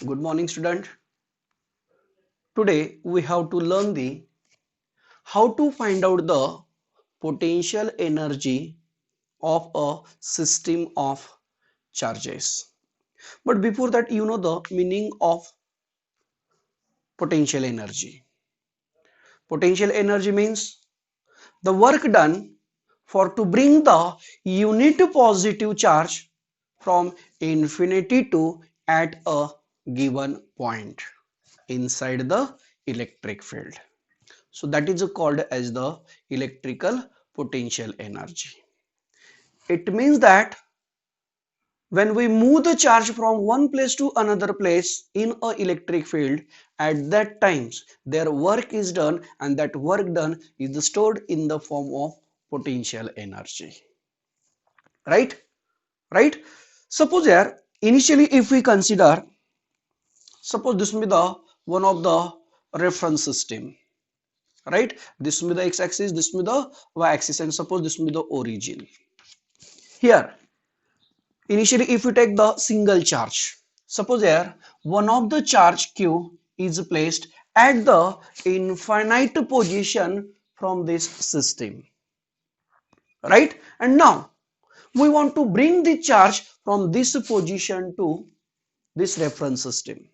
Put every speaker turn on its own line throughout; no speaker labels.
Good morning, student. Today we have to learn the how to find out the potential energy of a system of charges. But before that, you know the meaning of potential energy. Potential energy means the work done for to bring the unit positive charge from infinity to at a given point inside the electric field. So that is called as the electrical potential energy. It means that when we move the charge from one place to another place in a electric field, at that times their work is done, and that work done is stored in the form of potential energy. Right right Suppose here, initially if we consider, suppose this will be the one of the reference system. Right, this will be the x-axis, this will be the y-axis, and suppose this will be the origin. Here, initially if you take the single charge, suppose here one of the charge q is placed at the infinite position from this system. Right, and now we want to bring the charge from this position to this reference system.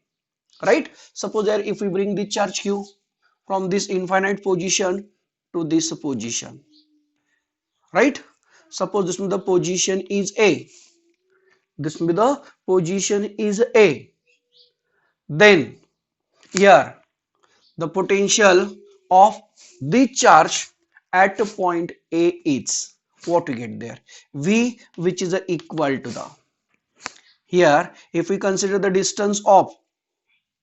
Right, suppose here if we bring the charge q from this infinite position to this position. Right, suppose this will be the position is a, this will be the position is a, then here the potential of the charge at point a is what we get there, v, which is equal to the, here if we consider the distance of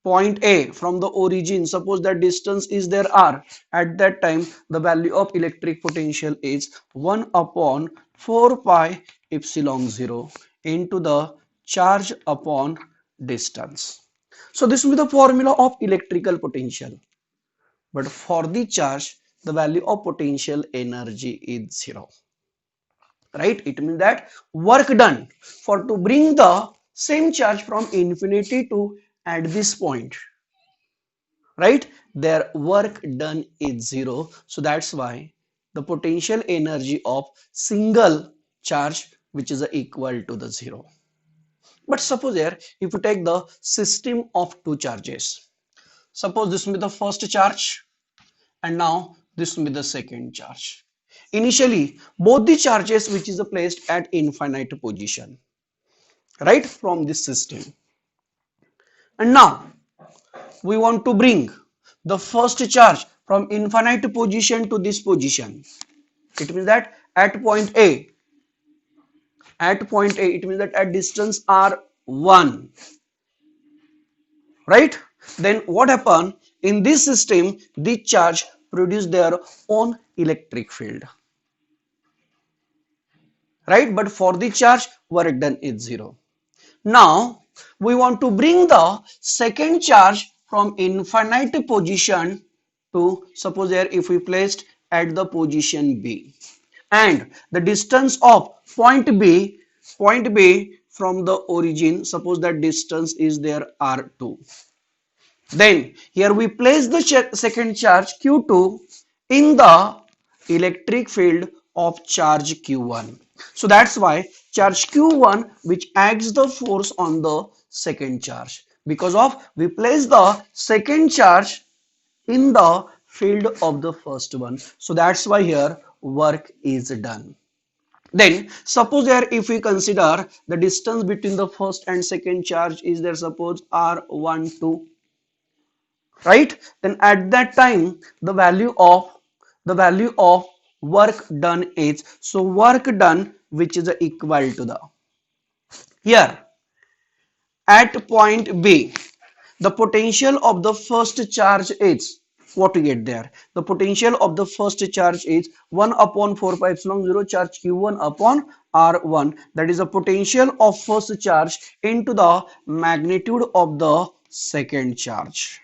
point A from the origin, suppose that distance is there r, at that time the value of electric potential is 1 upon 4 pi epsilon 0 into the charge upon distance. So this will be the formula of electrical potential, but for the charge the value of potential energy is 0. Right, it means that work done for to bring the same charge from infinity to at this point, right, their work done is 0. So that's why the potential energy of single charge which is equal to the 0. But suppose here if you take the system of two charges, suppose this will be the first charge and now this will be the second charge. Initially both the charges which is placed at infinite position, right, from this system, and now we want to bring the first charge from infinite position to this position. It means that at point A, it means that at distance r1, right, then what happen in this system, the charge produce their own electric field, right, but for the charge work done is 0. Now we want to bring the second charge from infinite position to, suppose here if we placed at the position B, and the distance of point B from the origin, suppose that distance is there r2, then here we place the second charge q2 in the electric field of charge q1. So that's why charge q1 which acts the force on the second charge, because of we place the second charge in the field of the first one. So that's why here work is done. Then suppose here if we consider the distance between the first and second charge is there, suppose r12, right, then at that time the value of work done is, so work done which is equal to the, here at point B the potential of the first charge is what we get there, the potential of the first charge is 1 upon 4 pi epsilon 0 charge q1 upon r1, that is the potential of first charge into the magnitude of the second charge.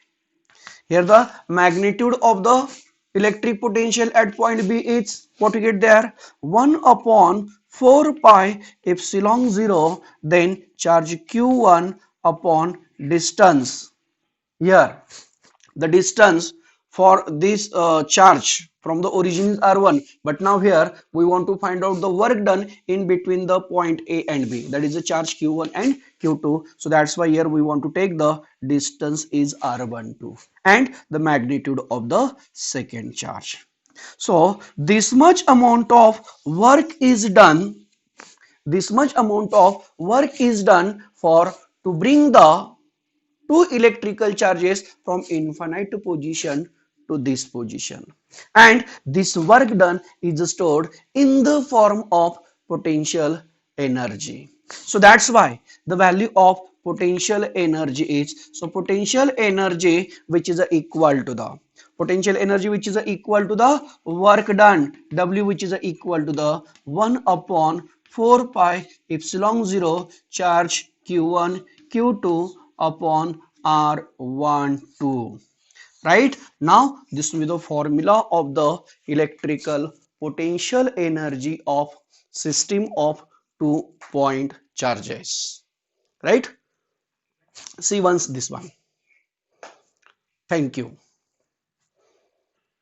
Here the magnitude of the electric potential at point B is what we get there, 1 upon 4 pi epsilon 0 then charge q1 upon distance here, the distance for this charge from the origin is r1, but now here we want to find out the work done in between the point A and B, that is the charge q1 and q2. So that's why here we want to take the distance is r12 and the magnitude of the second charge. So this much amount of work is done, this much amount of work is done for to bring the two electrical charges from infinite position to this position, and this work done is stored in the form of potential energy. So that's why the value of potential energy is, so potential energy which is equal to the potential energy which is equal to the work done W, which is equal to the 1 upon 4 pi epsilon 0 charge q1 q2 upon r12. Right, now this will be the formula of the electrical potential energy of system of 2 point charges. Right, see once this one. Thank you.